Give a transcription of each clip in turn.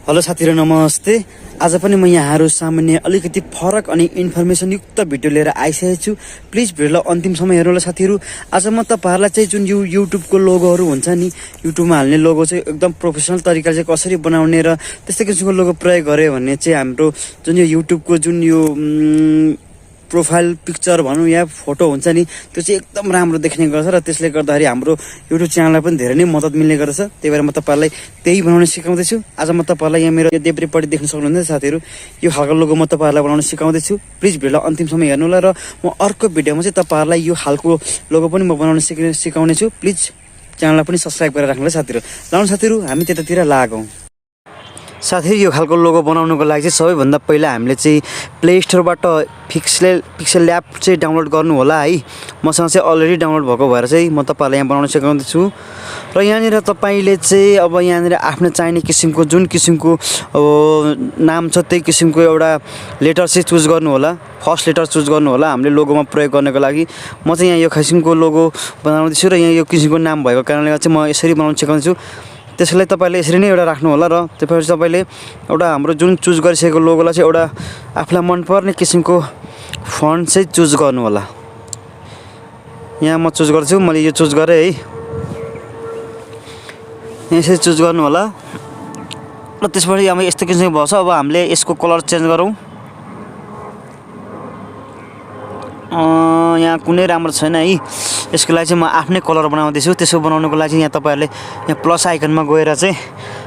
Hello साथीहरु नमस्ते। आज पनि म यहाँहरु सामान्य अलिकति फरक अनि इन्फर्मेसन युक्त भिडियो लिएर आइसकेको छु। प्लिज भिडियोलाई अन्तिमसम्म हेर्नु होला साथीहरु। आज म तपाईहरुलाई चाहिँ जुन यो युट्युबको लोगोहरु हुन्छ नि, युट्युबमा हाल्ने लोगो चाहिँ एकदम प्रोफेसनल तरिकाले चाहिँ कसरी बनाउने र त्यस्तै किसिमको लोगो प्रयोग गरे भने चाहिँ हाम्रो जुन यो युट्युबको जुन यो प्रोफाइल पिक्चर भनौं या फोटो हुन्छ नि, त्यो चाहिँ एकदम राम्रो देखिने गर्छ र त्यसले गर्दाखेरि हाम्रो युट्युब च्यानललाई पनि धेरै नै मद्दत मिल्ने गर्छ। त्यही भएर म तपाईहरुलाई त्यही बनाउन सिकाउँदै छु। आज म तपाईहरुलाई यहाँ मेरो देब्रेपट्टि देख्न सक्नुहुन्छ साथीहरु, यो खालको लोगो म तपाईहरुलाई बनाउन सिकाउँदै छु। प्लिज भिडियोलाई अन्तिमसम्म हेर्नु होला र म अर्को भिडियोमा चाहिँ तपाईहरुलाई यो खालको लोगो पनि म बनाउन सिकाउने छु। प्लिज च्यानललाई पनि सब्स्क्राइब गरेर राख्नु होला साथीहरु। लाउनु साथीहरु, हामी त्यतातिर लागौं। साथीहरु, यो खालको लोगो बनाउनको लागि चाहिँ सबैभन्दा पहिला हामीले चाहिँ प्ले स्टोरबाट पिक्सेल ल्याब चाहिँ डाउनलोड गर्नु होला है। मसँग चाहिँ अलरेडी डाउनलोड भएको भएर चाहिँ म तपाईहरुलाई यहाँ बनाउन सिकाउँदै छु। र यहाँनिर तपाईले चाहिँ अब यहाँनिर आफ्नो चाहिने किसिमको जुन किसिमको नाम छ त्यही किसिमको एउटा लेटर चाहिँ चुज गर्नु होला। फर्स्ट लेटर चुज गर्नु होला हामीले लोगोमा प्रयोग गर्नको लागि। म चाहिँ यहाँ यो किसिमको लोगो बनाउँदै छु र यहाँ यो किसिमको नाम भएको कारणले चाहिँ म यसरी बनाउन सिकाउँदै छु। त्यसैले तपाईले यसरी नै एउटा राख्नु होला र त्यसपछि तपाईले एउटा हाम्रो जुन चुज गरिसकेको लोगोलाई चाहिँ एउटा आफुलाई मन पर्ने किसिमको फन्ट चाहिँ चुज गर्नु होला। यहाँ म चुज गर्छु, मैले यो चुज गरे है। यसरी चुज गर्नु होला र त्यसपछि अब यस्तो किसिमको भन्छ। अब हामीले यसको कलर चेन्ज गरौँ। यहाँ कुनै राम्रो छैन है। यसको लागि चाहिँ म आफ्नै कलर बनाउँदै छु। त्यसो बनाउनको लागि यहाँ तपाईहरुले यहाँ प्लस आइकनमा गएर चाहिँ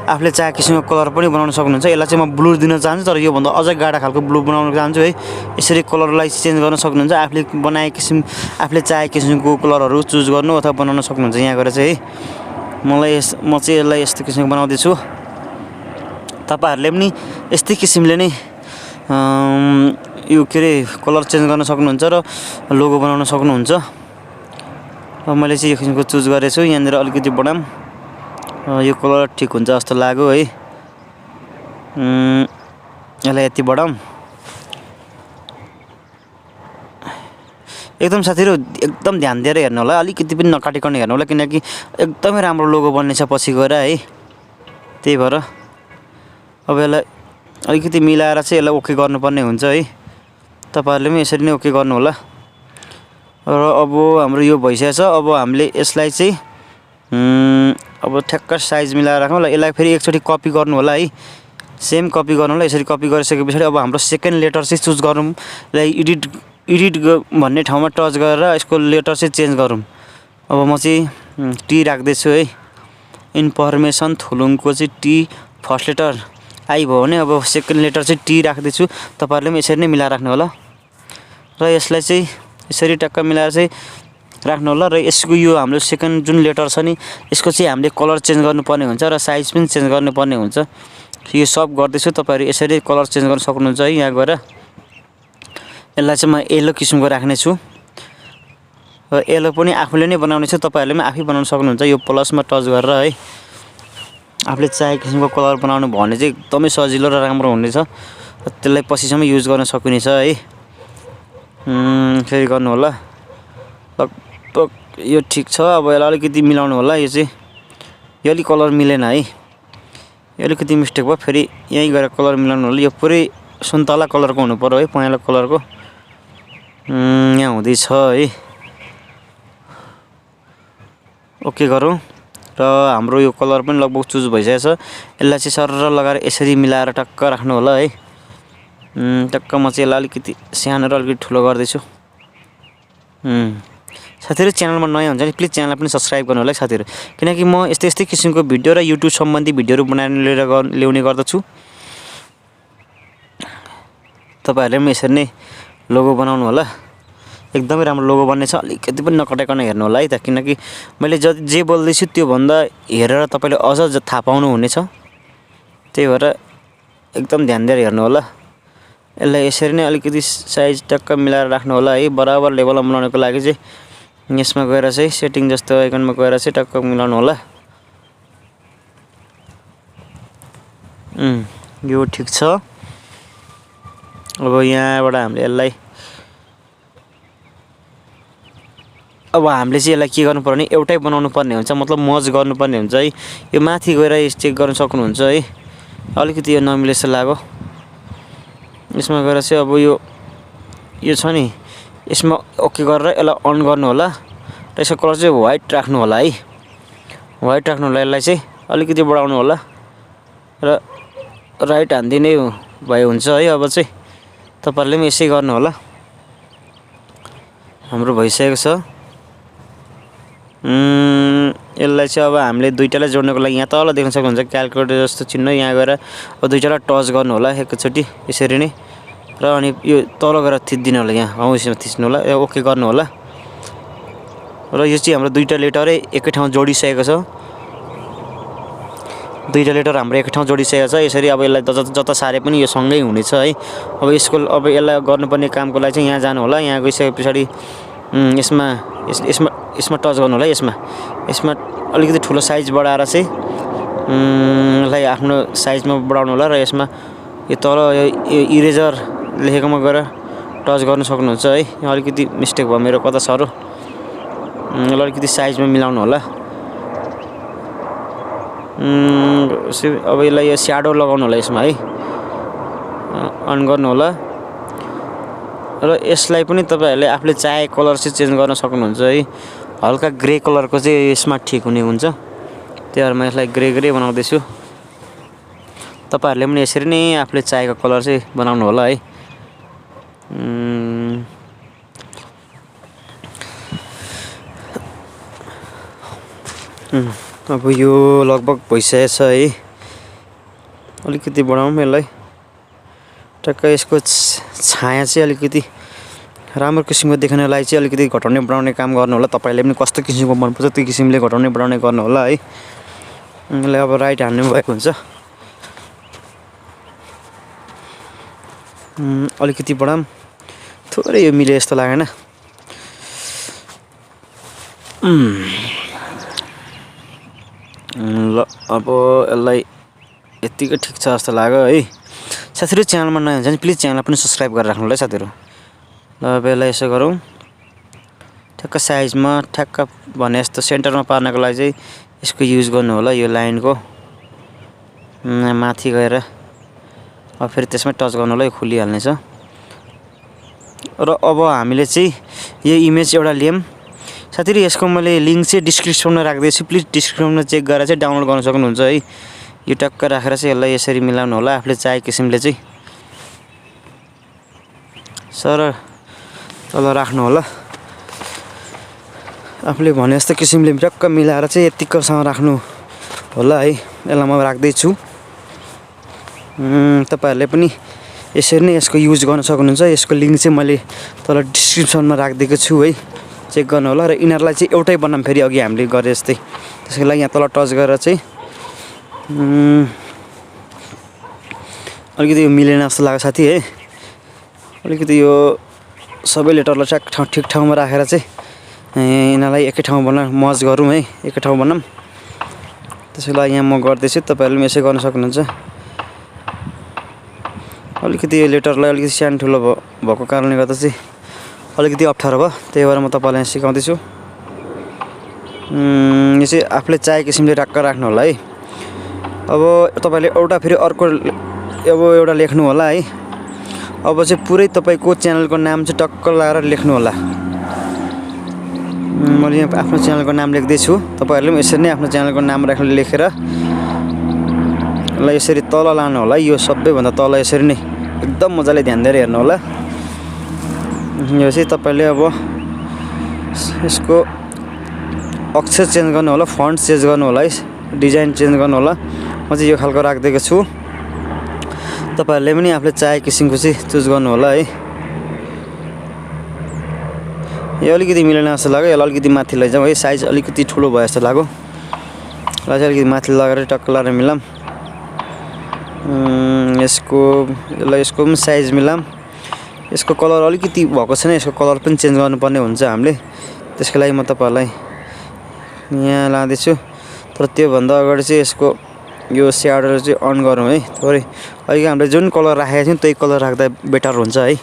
आफूले चाहेको किसिमको कलर पनि बनाउन सक्नुहुन्छ। यसलाई चाहिँ म ब्लू दिन चाहन्छु, तर यो भन्दा अझै गाढा खालको ब्लू बनाउन चाहन्छु है। यसरी कलरलाई चेन्ज गर्न सक्नुहुन्छ। आफूले बनाएको किसिम आफूले चाहेको किसिमको कलरहरु चुज गर्नु अथवा बनाउन सक्नुहुन्छ यहाँ गएर चाहिँ है। म चाहिँ यसलाई यस्तो किसिमको बनाउँदै छु। तपाईहरुले पनि यस्तै किसिमले नै यो के रे कलर चेन्ज गर्न सक्नुहुन्छ र लोगो बनाउन सक्नुहुन्छ। अब मैले चाहिँ यो किसिमको चुज गरेछु। यहाँनिर अलिकति बढाम, यो कलर ठिक हुन्छ जस्तो लाग्यो है। यसलाई यति बढाम। एकदम साथीहरु एकदम ध्यान दिएर हेर्नु होला, अलिकति पनि नकाटिकन हेर्नु होला, किनकि एकदमै राम्रो लोगो बन्नेछ पछि गएर है। त्यही भएर अब यसलाई अलिकति मिलाएर चाहिँ यसलाई ओके गर्नुपर्ने हुन्छ है। तपाईहरुले पनि यसरी नै ओके गर्नु होला। र अब हाम्रो यो भइसकेछ। अब हामीले यसलाई चाहिँ अब ठ्याक्क साइज मिलाएर राखौँ होला। यसलाई फेरि एकचोटी कपी गर्नु होला है। सेम कपी गर्नु होला। यसरी कपी गरिसकेपछि अब हाम्रो सेकेन्ड लेटर चाहिँ चुज गरौँ। यसलाई एडिट भन्ने ठाउँमा टच गरेर यसको लेटर चाहिँ चेन्ज गरौँ। अब म चाहिँ टी राख्दै छु है। इन्फर्मेसन थुलुङको चाहिँ टी फर्स्ट लेटर आई भयो भने अब सेकेन्ड लेटर चाहिँ टी राख्दै छु। तपाईहरुले पनि यसरी नै मिलाएर राख्नु होला र यसलाई चाहिँ यसरी टक्क मिलाएर चाहिँ राख्नु होला। र यसको यो हाम्रो सेकेन्ड जुन लेटर छ नि, यसको चाहिँ हामीले कलर चेन्ज गर्नुपर्ने हुन्छ र साइज पनि चेन्ज गर्नुपर्ने हुन्छ। यो सब गर्दैछु। तपाईहरु यसरी कलर चेन्ज गर्न सक्नुहुन्छ है। यहाँ गएर यसलाई चाहिँ म येलो किसिमको राख्ने छु र येलो पनि आफूले नै बनाउने छु। तपाईहरुले पनि आफै बनाउन सक्नुहुन्छ यो प्लसमा टच गरेर है। आफूले चाहेको किसिमको कलर बनाउनु भने चाहिँ एकदमै सजिलो र राम्रो हुनेछ। त्यसलाई पछिसम्म युज गर्न सकिनेछ है। फेरि गर्नु होला। लगभग यो ठिक छ। अब यसलाई अलिकति मिलाउनु होला। यो चाहिँ यो अलिक कलर मिलेन है। यो अलिकति मिस्टेक भयो। फेरि यहीँ गएर कलर मिलाउनु होला। यो पुरै सुन्तला कलरको हुनु पर्यो है, पहेँलो कलरको। यहाँ हुँदैछ है। ओके गरौँ र हाम्रो यो कलर पनि लगभग चुज भइसकेछ। यसलाई चाहिँ सरर लगाएर यसरी मिलाएर टक्क राख्नु होला है। टक्क म चाहिँ यसलाई अलिकति सानो र अलिकति ठुलो गर्दैछु। साथीहरु, च्यानलमा नयाँ हुन्छ नि प्लिज च्यानललाई पनि सब्स्क्राइब गर्नु होला साथीहरु, किनकि म यस्तै किसिमको भिडियो र युट्युब सम्बन्धी भिडियोहरु बनाएर ल्याउने गर्दछु। तपाईहरुले पनि यसरी नै लोगो बनाउनु होला। एकदमै राम्रो लोगो बन्नेछ। अलिकति पनि नकटाइकन हेर्नु होला है त, किनकि मैले जे बोल्दै छु त्यो भन्दा हेरेर तपाईले अझ थाहा पाउनु हुनेछ। त्यही भएर एकदम ध्यान दिएर हेर्नु होला। यसलाई यसरी नै अलिकति साइज टक्क मिलाएर राख्नु होला है। बराबर लेभलमा बनाउनको लागि चाहिँ यसमा गएर चाहिँ सेटिङ जस्तो आइकनमा गएर चाहिँ टक्क मिलाउनु होला। यो ठिक छ। अब यहाँबाट हामीले यसलाई अब हामीले चाहिँ यसलाई के गर्नु पर्यो भने एउटै बनाउनु पर्ने हुन्छ, मतलब मर्ज गर्नुपर्ने हुन्छ है। यो माथि गएर चेक गर्न सक्नुहुन्छ है। अलिकति यो नमिले जस्तो लाग्यो। यसमा गएर चाहिँ अब यो छ नि यसमा ओके गरेर यसलाई अन गर्नु होला र यसको कलर चाहिँ व्हाइट राख्नु होला है। व्हाइट राख्नु होला, यसलाई चाहिँ अलिकति बढाउनु होला र राइट हान्दिने भए हुन्छ है। अब चाहिँ तपाईहरुले पनि यसै गर्नु होला। हाम्रो भइसकेको छ। यसलाई चाहिँ अब हामीले दुईटालाई जोड्नको लागि यहाँ तल देख्न सक्नुहुन्छ क्याल्कुलेटर जस्तो चिन्ह, यहाँ गएर अब दुईटालाई टच गर्नु होला एकैचोटी यसरी नै र अनि यो तल गएर थिच्दिनु होला, यहाँ यसमा थिच्नु होला, ओके गर्नु होला र यो चाहिँ हाम्रो दुईटा लेटरै एकै ठाउँ जोडिसकेको छ। दुईटा लेटर हाम्रो एकै ठाउँ जोडिसकेको छ। यसरी अब यसलाई जता सारे पनि यो सँगै हुनेछ है। अब यसलाई गर्नुपर्ने कामको लागि चाहिँ यहाँ जानु होला। यहाँ गइसके पछाडि यसमा टच गर्नु होला। यसमा अलिकति ठुलो साइज बढाएर चाहिँ यसलाई आफ्नो साइजमा बढाउनु होला र यसमा यो तल यो इरेजर लेखेकोमा गएर टच गर्न सक्नुहुन्छ है। यहाँ अलिकति मिस्टेक भयो मेरो, कता सरो, अलिकति साइजमा मिलाउनु होला। अब यसलाई यो स्याडो लगाउनु होला यसमा है, अन गर्नु होला र यसलाई पनि तपाईहरुले आफूले चाहेको कलर चाहिँ चेन्ज गर्न सक्नुहुन्छ है। हल्का ग्रे कलरको चाहिँ यसमा ठिक हुने हुन्छ, त्यही भएर म यसलाई ग्रे बनाउँदै छु। तपाईहरुले पनि यसरी नै आफूले चाहेको कलर चाहिँ बनाउनु होला है। अब यो लगभग भइसकेको छ है। अलिकति बढाउँ यसलाई, टक्क यसको छाया चाहिँ अलिकति राम्रो किसिमको देख्नलाई चाहिँ अलिकति घटाउने बढाउने काम गर्नु होला। तपाईहरुले पनि कस्तो किसिमको मनपर्छ त्यो किसिमले घटाउने बढाउने गर्नु होला है। यसलाई अब राइट हान्नु भएको हुन्छ। अलिकति बढाऊँ, थोरै यो मिले जस्तो लागेन। ल अब यसलाई यतिकै ठिक छ जस्तो लाग्यो है। साथीहरु च्यानलमा नयाँ हुनुहुन्छ भने प्लिज च्यानललाई पनि सब्स्क्राइब गरेर राख्नु होला है साथीहरु। ल अब यसलाई यसो गरौँ, ठ्याक्क साइजमा ठ्याक्क भने जस्तो सेन्टरमा पार्नको लागि चाहिँ यसको युज गर्नु होला। यो लाइनको माथि गएर अब फेरि त्यसमै टच गर्नु होला, यो खुलिहाल्नेछ। र अब हामीले चाहिँ यो इमेज एउटा लियौँ साथीहरु। यसको मैले लिंक चाहिँ डिस्क्रिप्सनमा राख्दैछु, प्लिज डिस्क्रिप्सनमा चेक गरेर चाहिँ डाउनलोड गर्न सक्नुहुन्छ है। यो टक्क राखेर चाहिँ यसलाई यसरी मिलाउनु होला आफूले चाहेको किसिमले चाहिँ। सर तल राख्नु होला, आफूले भने जस्तो किसिमले टक्क मिलाएर चाहिँ यतिकोसँग राख्नु होला है। यसलाई म राख्दै छु। तपाईहरुले पनि यसरी नै यसको युज गर्न सक्नुहुन्छ। यसको लिंक चाहिँ मैले तल डिस्क्रिप्सनमा राखिदिएको छु है, चेक गर्नु होला। र यिनीहरुलाई चाहिँ एउटै बनाऊँ फेरि अघि हामीले गरे जस्तै। त्यसको लागि यहाँ तल टच गरेर चाहिँ अलिकति यो मिलेन जस्तो लाग्यो साथी है। अलिकति यो सबै लेटरलाई ठिक ठाउँमा राखेर चाहिँ यिनीहरुलाई एकै ठाउँमा बनाऊँ, मर्ज गरौँ है, एकै ठाउँमा बनाऊँ। त्यसको लागि यहाँ म गर्दैछु, तपाईहरुले पनि यसै गर्न सक्नुहुन्छ। अलिकति यो लेटरलाई अलिकति सानो ठुलो भएको कारणले गर्दा चाहिँ अलिकति अप्ठ्यारो भयो, त्यही भएर म तपाईहरुलाई सिकाउँदैछु। यो चाहिँ आफूले चाहेको किसिमले टक्क राख्नु होला है। अब तपाईले एउटा फेरि अर्को अब एउटा लेख्नु होला है। अब चाहिँ पुरै तपाईको च्यानलको नाम चाहिँ टक्क लगाएर लेख्नु होला। मैले यहाँ आफ्नो च्यानलको नाम लेख्दै छु, तपाईहरुले पनि यसरी नै आफ्नो च्यानलको नाम लेखेर ल यसरी तल लानु होला। यो सबैभन्दा तल यसरी नै एकदम मजाले ध्यान दिएर हेर्नु होला। यो चाहिँ तपाईले अब यसको अक्षर चेन्ज गर्नु होला, फन्ट चेन्ज गर्नु होला है, डिजाइन चेन्ज गर्नु होला। म चाहिँ यो खालको राख्दिएको छु, तपाईहरुले पनि आफूले चाहेको किसिमको चाहिँ चुज गर्नु होला है। यो अलिकति मिलेन जस्तो लाग्यो, यसलाई अलिकति माथि लैजाउँ है। साइज अलिकति ठुलो भयो जस्तो लाग्यो, यसलाई चाहिँ अलिकति माथि लगाएर टक्क लगाएर मिलाऊँ। यसको पनि साइज मिलाऊँ। यसको कलर अलिकति भएको छैन, यसको कलर पनि चेन्ज गर्नुपर्ने हुन्छ हामीले। त्यसको लागि म तपाईहरुलाई यहाँ लाँदैछु। तर त्योभन्दा अगाडि चाहिँ यसको यो स्याडो चाहिँ अन गरौँ है। थोरै अघि हामीले जुन कलर राखेको थियौँ त्यही कलर राख्दा बेटर हुन्छ है।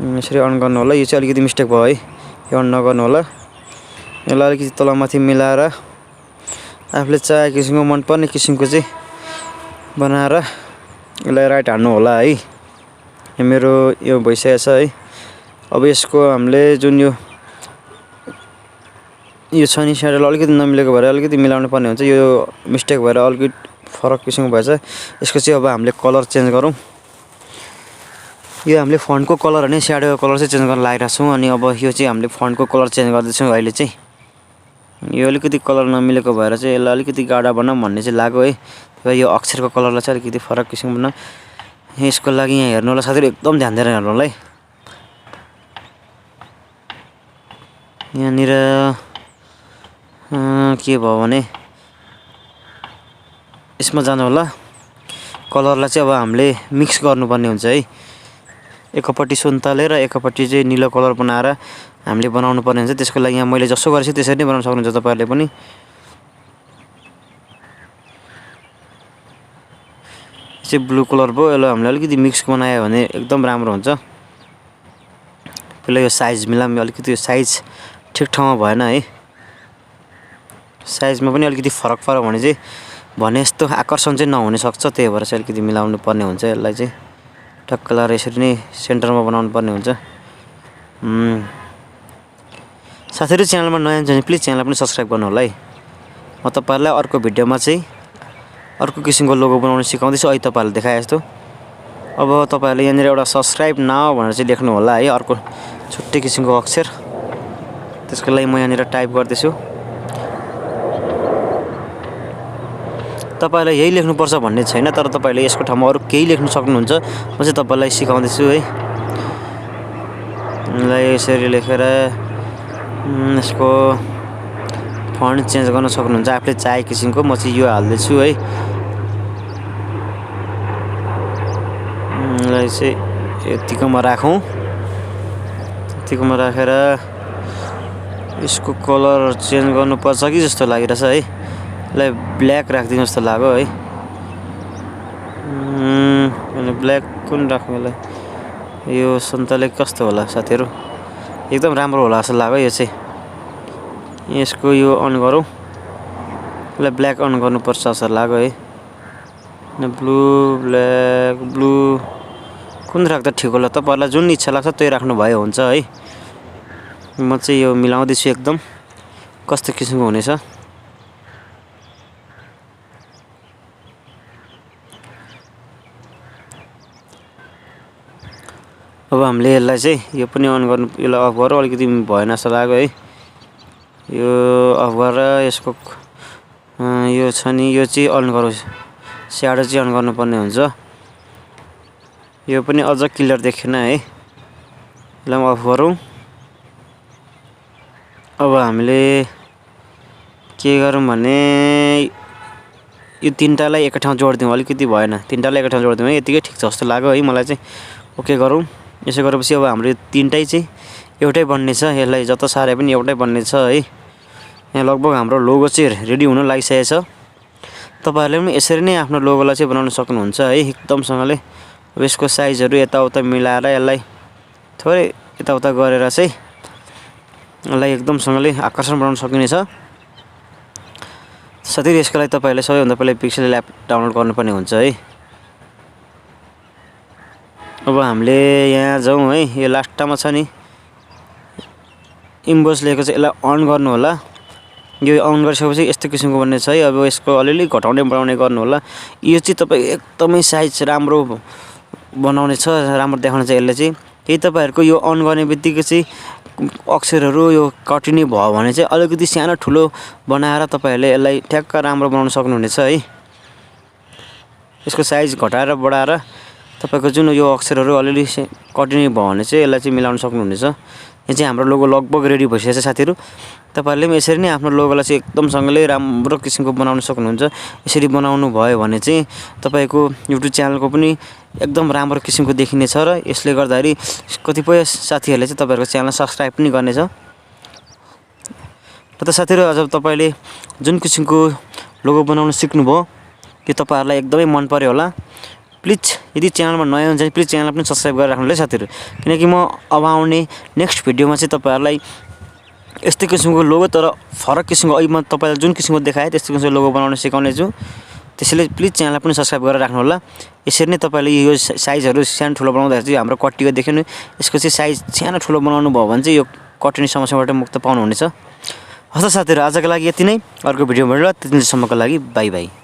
यसरी अन गर्नु होला। यो चाहिँ अलिकति मिस्टेक भयो है, यो अन नगर्नु होला। यसलाई अलिकति तलमाथि मिलाएर आफूले चाहेको किसिमको मनपर्ने किसिमको चाहिँ बनाएर यसलाई राइट हान्नु होला है। यो मेरो यो भइसकेको छ है। अब यसको हामीले जुन यो छ नि स्याडल अलिकति नमिलेको भएर अलिकति मिलाउनु पर्ने हुन्छ। यो मिस्टेक भएर अलिकति फरक किसिमको भएछ। यसको चाहिँ अब हामीले कलर चेन्ज गरौँ। यो हामीले फन्टको कलर होइन स्याडोको कलर चाहिँ चेन्ज गर्न लागिरहेको छौँ। अनि अब यो चाहिँ हामीले फन्टको कलर चेन्ज गर्दैछौँ अहिले चाहिँ। यो अलिकति कलर नमिलेको भएर चाहिँ यसलाई अलिकति गाढा बनाऊँ भन्ने चाहिँ लाग्यो है। र यो अक्षरको कलरलाई चाहिँ अलिकति फरक किसिमको बनाऊँ। यसको लागि यहाँ हेर्नु होला साथीहरु, एकदम ध्यान दिएर हेर्नु होला है। यहाँनिर के भयो भने यसमा जानु होला। कलरलाई चाहिँ अब हामीले मिक्स गर्नुपर्ने हुन्छ है। एकपट्टि सुन्तले र एकपट्टि चाहिँ नीलो कलर बनाएर हामीले बनाउनु पर्ने हुन्छ। त्यसको लागि यहाँ मैले जसो गरेछु त्यसरी नै बनाउन सक्नुहुन्छ तपाईहरुले पनि। चाहिँ ब्लू कलर भयो। यसलाई हामीले अलिकति मिक्स बनायो भने एकदम राम्रो हुन्छ। पहिला यो साइज मिलाम। अलिकति यो साइज ठिक ठाउँमा भएन है। साइजमा पनि अलिकति फरक भने चाहिँ भने जस्तो आकर्षण चाहिँ नहुन सक्छ। त्यही भएर चाहिँ अलिकति मिलाउनु पर्ने हुन्छ। यसलाई चाहिँ टक्क लाएर यसरी नै सेन्टरमा बनाउनु पर्ने हुन्छ। साथीहरु, च्यानलमा नयाँ हुनुहुन्छ भने प्लिज च्यानललाई पनि सब्स्क्राइब गर्नु होला है। म तपाईहरुलाई अर्को भिडियोमा चाहिँ अर्को किसिमको लोगो बनाउन सिकाउँदैछु। अहिले तपाईहरुले देखाए जस्तो। अब तपाईहरुले यहाँनिर एउटा सब्स्क्राइब नाउ भनेर चाहिँ लेख्नु होला है, अर्को छुट्टै किसिमको अक्षर। त्यसको लागि म यहाँनिर टाइप गर्दैछु। तपाईहरुले यही लेख्नुपर्छ भन्ने छैन, तर तपाईहरुले यसको ठाउँमा अरु केही लेख्न सक्नुहुन्छ। म चाहिँ तपाईहरुलाई सिकाउँदैछु है। यसलाई यसरी लेखेर यसको फन्ट चेन्ज गर्न सक्नुहुन्छ आफूले चाहे किसिमको। म चाहिँ यो हाल्दैछु है। यसलाई चाहिँ यतिकोमा राखौँ। यतिकोमा राखेर यसको कलर चेन्ज गर्नुपर्छ कि जस्तो लागिरहेछ है। यसलाई ब्ल्याक राख्दिनु जस्तो लाग्यो है। अनि ब्ल्याक कुन राख्नु यसलाई? यो सुन्तले कस्तो होला साथीहरु? एकदम राम्रो होला जस्तो लाग्यो यो चाहिँ। यसको यो अन गरौँ। यसलाई ब्ल्याक अन गर्नुपर्छ जस्तो लाग्यो है। ब्लू ब्ल्याक ब्लू कुन राख्दा ठिक होला? तपाईहरुलाई जुन इच्छा लाग्छ त्यही राख्नु भए हुन्छ है। म चाहिँ यो मिलाउँदैछु एकदम कस्तो किसिमको हुनेछ। अब हामीले यसलाई चाहिँ यो पनि अन गर्नु, यसलाई अफ गरौँ। अलिकति भएन जस्तो लाग्यो है। यो अफ गरेर यसको यो छ नि यो चाहिँ अन गरौँ। स्याडो चाहिँ अन गर्नुपर्ने हुन्छ। यो पनि अझ क्लियर देखिएन है। यसलाई अफ गरौँ। अब हामीले के गरौँ भने यो तीनटालाई एक ठाउँ जोड्दिउँ। अलिकति भएन, तीनटालाई एक ठाउँ जोड्दिउँ है। यतिकै ठिक छ जस्तो लाग्यो है मलाई चाहिँ। ओके गरौँ। यसो गरेपछि अब हाम्रो तीनटै चाहिँ एउटै बन्ने छ। यसलाई जति सारे पनि एउटै बन्ने छ है। यहाँ लगभग हाम्रो लोगो चाहिँ रेडी हुन लागिसकेको छ। तपाईहरुले पनि यसरी नै आफ्नो लोगोलाई चाहिँ बनाउन सक्नुहुन्छ है एकदमसँगले। अब यसको साइजहरु यताउता मिलाएर यसलाई थोरै यताउता गरेर चाहिँ यसलाई एकदमसँगले आकर्षण बनाउन सकिनेछ। साथै यसको लागि तपाईहरुले सबैभन्दा पहिले पिक्सेल एप डाउनलोड गर्नुपर्ने हुन्छ है। अब हामीले यहाँ जाउँ है। यो लास्टमा छ नि इम्बोस लेखेको चाहिँ यसलाई अन गर्नु होला। यो अन गरिसकेपछि यस्तो किसिमको बन्ने छ है। अब यसको अलिअलि घटाउने बढाउने गर्नु होला। यो चाहिँ तपाईँ एकदमै साइज राम्रो बनाउने छ, राम्रो देखाउने छ यसले चाहिँ। यही तपाईहरुको यो अन गर्ने बित्तिकै चाहिँ अक्षरहरू यो कटिने भयो भने चाहिँ अलिकति सानो ठुलो बनाएर तपाईहरुले यसलाई ठ्याक्क राम्रो बनाउन सक्नुहुनेछ है। यसको साइज घटाएर बढाएर तपाईको जुन यो अक्षरहरू अलिअलि कटिने भयो भने चाहिँ यसलाई चाहिँ मिलाउन सक्नुहुनेछ। यहाँ चाहिँ हाम्रो लोगो लगभग रेडी भइसकेको छ साथीहरु। तपाईहरुले पनि यसरी नै आफ्नो लोगोलाई चाहिँ एकदमसँगले राम्रो किसिमको बनाउन सक्नुहुन्छ। यसरी बनाउनु भयो भने चाहिँ तपाईको युट्युब च्यानलको पनि एकदम राम्रो किसिमको देखिनेछ र यसले गर्दाखेरि कतिपय साथीहरुले चाहिँ तपाईहरुको च्यानल सब्स्क्राइब पनि गर्नेछ। र त साथीहरु, अझ तपाईले जुन किसिमको लोगो बनाउन सिक्नुभयो यो तपाईहरुलाई एकदमै मन पर्यो होला। प्लिज यदि च्यानलमा नयाँ हुनुहुन्छ भने प्लिज च्यानललाई पनि सब्स्क्राइब गरेर राख्नु होला है साथीहरु। किनकि म अब आउने नेक्स्ट भिडियोमा चाहिँ तपाईहरुलाई यस्तै किसिमको लोगो तर फरक किसिमको, अहिले म तपाईलाई जुन किसिमको देखाए त्यस्तै किसिमको लोगो बनाउन सिकाउने छु। त्यसैले प्लिज च्यानललाई पनि सब्सक्राइब गरेर राख्नुहोला। यसरी नै तपाईँले यो साइजहरू सानो ठुलो बनाउँदाखेरि चाहिँ हाम्रो कट्टीको देख्यो नि यसको चाहिँ साइज सानो ठुलो बनाउनु भयो भने चाहिँ यो कटिने समस्याबाट मुक्त पाउनुहुनेछ। हस् त साथीहरू, आजको लागि यति नै। अर्को भिडियोमा भेटौँला, त्यतिसम्मको लागि बाई बाई।